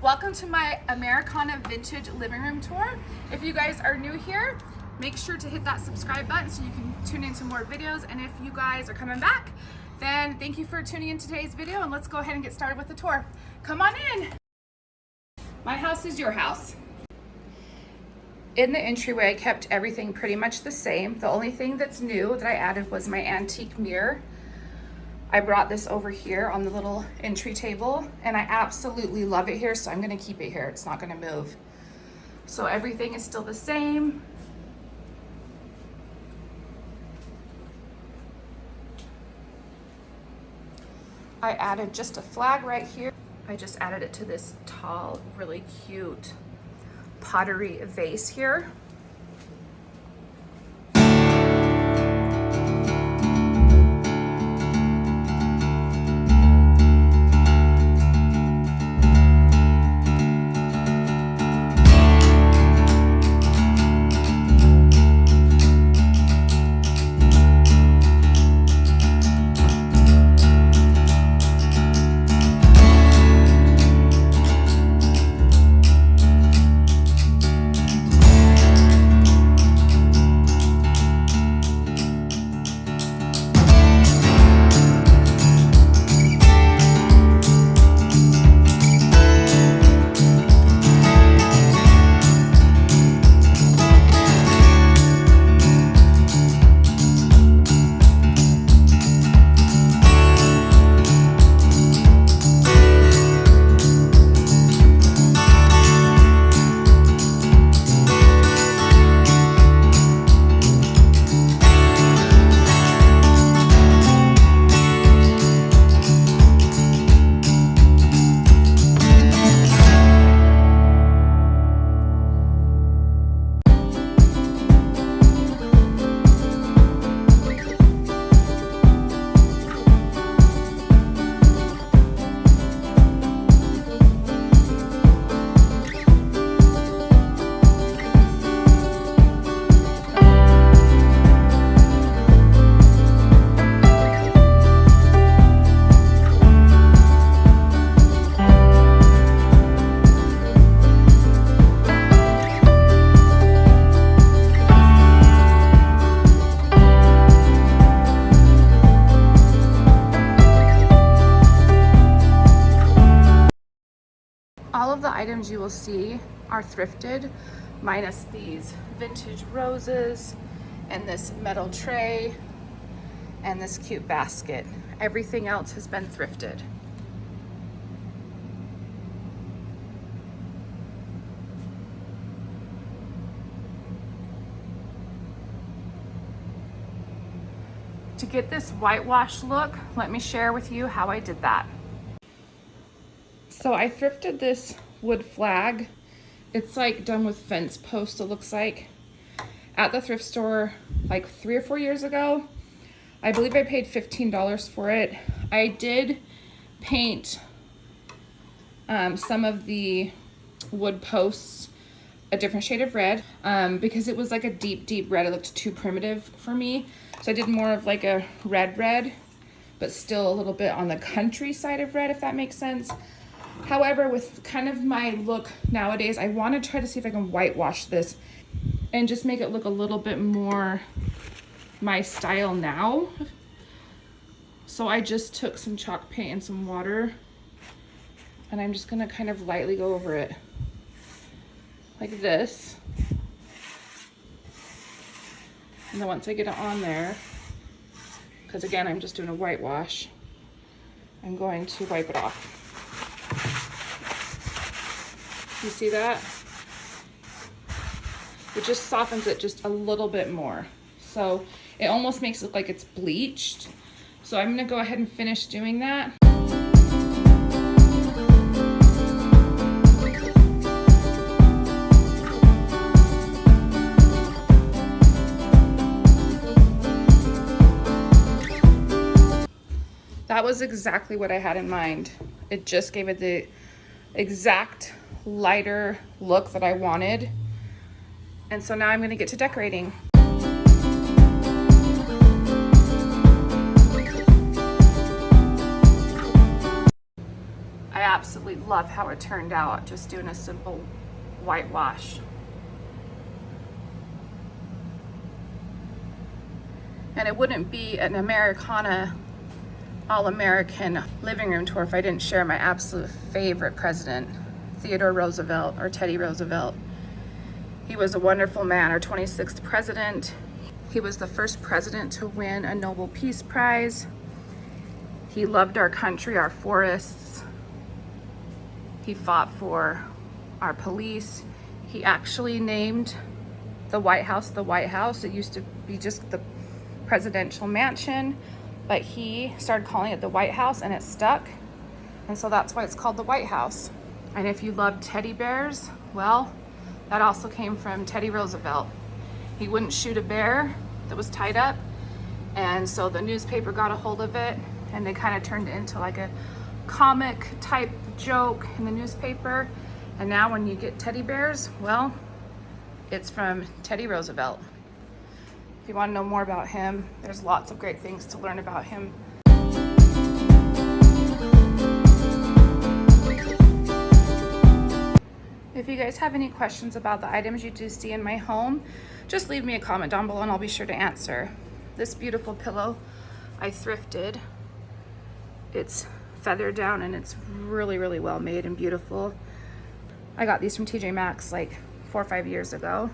Welcome to my Americana vintage living room tour. If you guys are new here, make sure to hit that subscribe button so you can tune into more videos. And if you guys are coming back, then thank you for tuning in today's video, and let's go ahead and get started with the tour. Come on in. My house is your house. In the entryway, I kept everything pretty much the same. The only thing that's new that I added was my antique mirror. I brought this over here on the little entry table, and I absolutely love it here, so I'm gonna keep it here. It's not gonna move. So everything is still the same. I added just a flag right here. I just added it to this tall, really cute pottery vase here. All of the items you will see are thrifted, minus these vintage roses and this metal tray and this cute basket. Everything else has been thrifted. To get this whitewash look, let me share with you how I did that. So I thrifted this wood flag. It's like done with fence posts, it looks like, at the thrift store like 3 or 4 years ago. I believe I paid $15 for it. I did paint some of the wood posts a different shade of red because it was like a deep red. It looked too primitive for me. So I did more of like a red, but still a little bit on the country side of red, if that makes sense. However, with kind of my look nowadays, I want to try to see if I can whitewash this and just make it look a little bit more my style now. So I just took some chalk paint and some water, and I'm just going to kind of lightly go over it like this. And then once I get it on there, because again, I'm just doing a whitewash, I'm going to wipe it off. You see that? It just softens it just a little bit more. So it almost makes it look like it's bleached. So I'm gonna go ahead and finish doing that. That was exactly what I had in mind. It just gave it the exact lighter look that I wanted. And so now I'm gonna get to decorating. absolutely love how it turned out, just doing a simple whitewash. And it wouldn't be an Americana all-American living room tour if I didn't share my absolute favorite president, Theodore Roosevelt, or Teddy Roosevelt. He was a wonderful man, our 26th president. He was the first president to win a Nobel Peace Prize. He loved our country, our forests. He fought for our police. He actually named the White House the White House. It used to be just the presidential mansion, but he started calling it the White House and it stuck. And so that's why it's called the White House. And if you love teddy bears, well, that also came from Teddy Roosevelt. He wouldn't shoot a bear that was tied up. And so the newspaper got a hold of it and they kind of turned it into like a comic type joke in the newspaper. And now when you get teddy bears, well, it's from Teddy Roosevelt. If you want to know more about him, there's lots of great things to learn about him. If you guys have any questions about the items you do see in my home, just leave me a comment down below and I'll be sure to answer. This beautiful pillow I thrifted. It's feather down and it's really, really well made and beautiful. I got these from TJ Maxx like 4 or 5 years ago.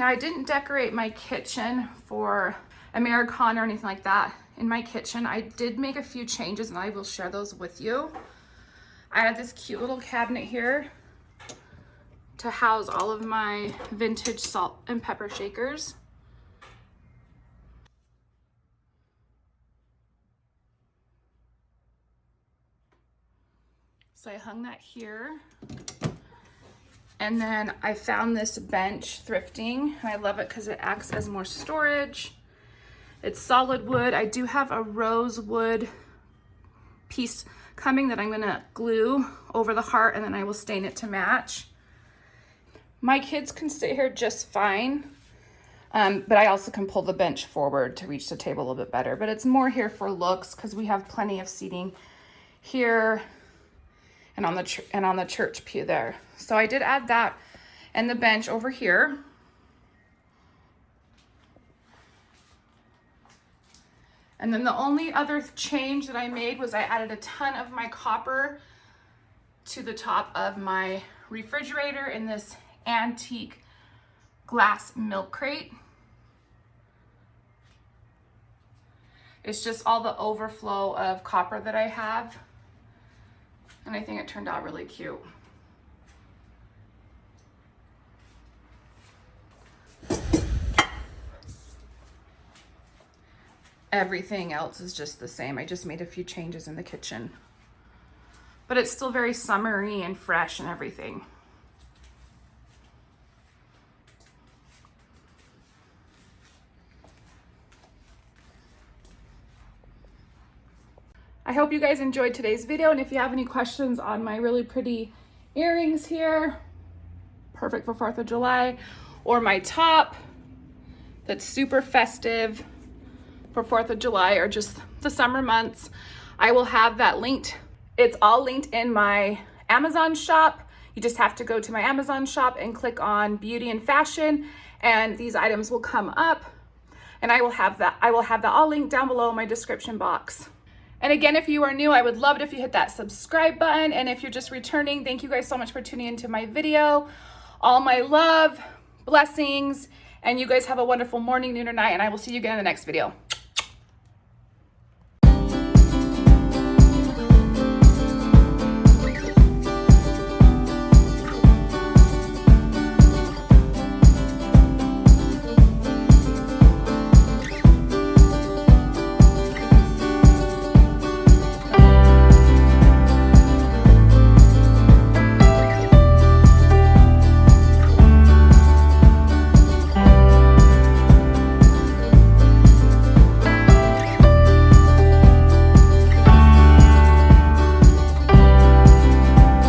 I didn't decorate my kitchen for Americana or anything like that. In my kitchen, I did make a few changes and I will share those with you. I had this cute little cabinet here to house all of my vintage salt and pepper shakers. So I hung that here. And then I found this bench thrifting, and I love it because it acts as more storage. It's solid wood. I do have a rosewood piece coming that I'm gonna glue over the heart, and then I will stain it to match. My kids can sit here just fine, but I also can pull the bench forward to reach the table a little bit better. But it's more here for looks because we have plenty of seating here and on the church pew there. So I did add that and the bench over here. And then the only other change that I made was I added a ton of my copper to the top of my refrigerator in this antique glass milk crate. It's just all the overflow of copper that I have. And I think it turned out really cute. Everything else is just the same. I just made a few changes in the kitchen. But it's still very summery and fresh and everything. I hope you guys enjoyed today's video, and if you have any questions on my really pretty earrings here, perfect for 4th of July, or my top that's super festive for 4th of July or just the summer months, I will have that linked. It's all linked in my Amazon shop. You just have to go to my Amazon shop and click on beauty and fashion, and these items will come up, and I will have that all linked down below in my description box. And again, if you are new, I would love it if you hit that subscribe button. And if you're just returning, thank you guys so much for tuning into my video. All my love, blessings, and you guys have a wonderful morning, noon, or night, and I will see you again in the next video.